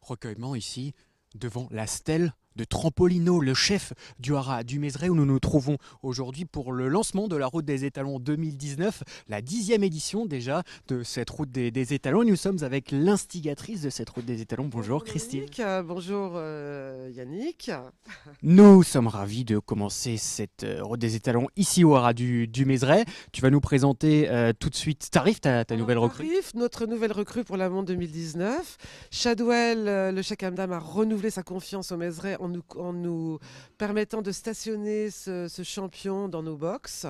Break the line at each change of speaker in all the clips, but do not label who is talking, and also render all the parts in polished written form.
Recueillement ici, devant la stèle de Trampolino, le chef du haras du Mézeray, où nous nous trouvons aujourd'hui pour le lancement de la route des étalons 2019, la 10e édition déjà de cette route des étalons. Et nous sommes avec l'instigatrice de cette route des étalons. Bonjour Christine.
Bonjour Yannick.
Nous sommes ravis de commencer cette route des étalons ici au haras du Mézeray. Tu vas nous présenter tout de suite Tarif, ta nouvelle recrue.
Tarif, notre nouvelle recrue pour la montre 2019. Shadwell, le Cheikh Hamdam, a renouvelé sa confiance au Mézeray en nous permettant de stationner ce champion dans nos box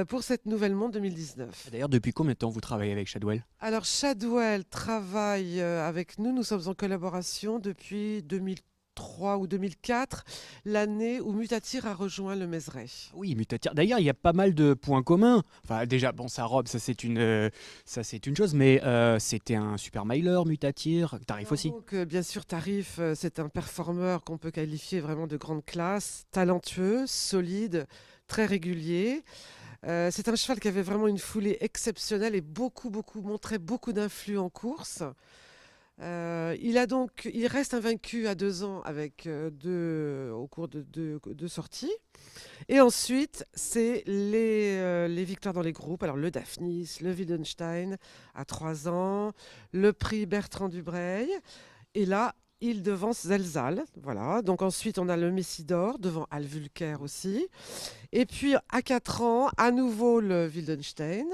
pour cette nouvelle montre 2019.
D'ailleurs, depuis combien de temps vous travaillez avec Shadwell?
Alors Shadwell travaille avec nous, nous sommes en collaboration depuis 2003 ou 2004, l'année où Mutatir a rejoint le Mézeray.
Oui, Mutatir. D'ailleurs, il y a pas mal de points communs. Enfin, déjà, bon, sa robe, ça c'est une chose, mais c'était un super miler, Mutatir. Tarif aussi.
Donc, bien sûr, Tarif, c'est un performeur qu'on peut qualifier vraiment de grande classe, talentueux, solide, très régulier. C'est un cheval qui avait vraiment une foulée exceptionnelle et montrait beaucoup d'influx en course. Il reste invaincu à 2 ans avec au cours de deux sorties. Et ensuite, c'est les victoires dans les groupes. Alors le Daphnis, le Wildenstein à 3 ans, le prix Bertrand Dubreuil. Et là, il devance Zelzal. Voilà. Donc ensuite, on a le Messidor devant Alvulker aussi. Et puis à 4 ans, à nouveau le Wildenstein.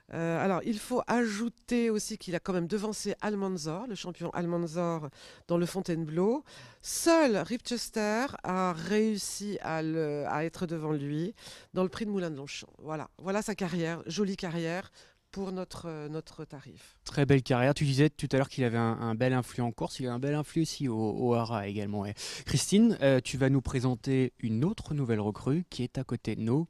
Alors, il faut ajouter aussi qu'il a quand même devancé Almanzor, le champion Almanzor dans le Fontainebleau. Seul Ripchester a réussi à être devant lui dans le prix de Moulin de Longchamp. Voilà sa carrière, jolie carrière pour notre Tarif.
Très belle carrière. Tu disais tout à l'heure qu'il avait un bel influx en course. Il a un bel influx aussi au haras également. Ouais. Christine, tu vas nous présenter une autre nouvelle recrue qui est à côté de nous.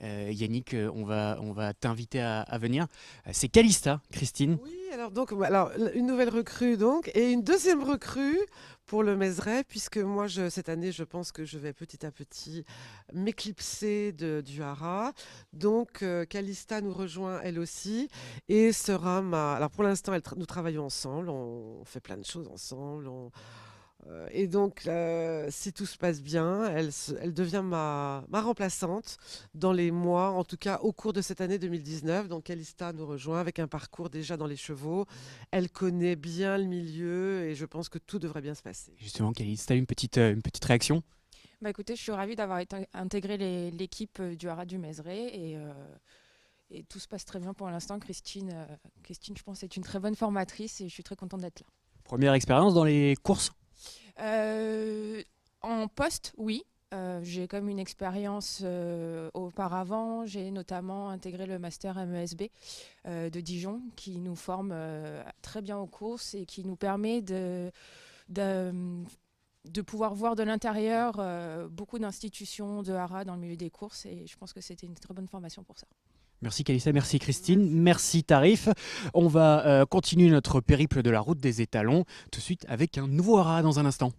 Yannick, on va t'inviter à venir. C'est Calista, Christine.
Oui, alors une nouvelle recrue donc, et une deuxième recrue pour le Mézeray, puisque moi cette année je pense que je vais petit à petit m'éclipser du haras. Donc Calista nous rejoint elle aussi et sera Alors pour l'instant nous travaillons ensemble, on fait plein de choses ensemble. Et donc, si tout se passe bien, elle devient ma remplaçante dans les mois, en tout cas au cours de cette année 2019. Donc, Calista nous rejoint avec un parcours déjà dans les chevaux. Elle connaît bien le milieu et je pense que tout devrait bien se passer.
Justement, Calista, une petite réaction?
Bah écoutez, je suis ravie d'avoir intégré l'équipe du haras du Mézeray et tout se passe très bien pour l'instant. Christine, je pense, est une très bonne formatrice et je suis très contente d'être là.
Première expérience dans les courses?
En poste, oui. J'ai comme une expérience auparavant. J'ai notamment intégré le master MESB de Dijon qui nous forme très bien aux courses et qui nous permet de pouvoir voir de l'intérieur beaucoup d'institutions de haras dans le milieu des courses et je pense que c'était une très bonne formation pour ça.
Merci Calista, merci Christine, merci Tarif. On va continuer notre périple de la route des étalons tout de suite avec un nouveau haras dans un instant.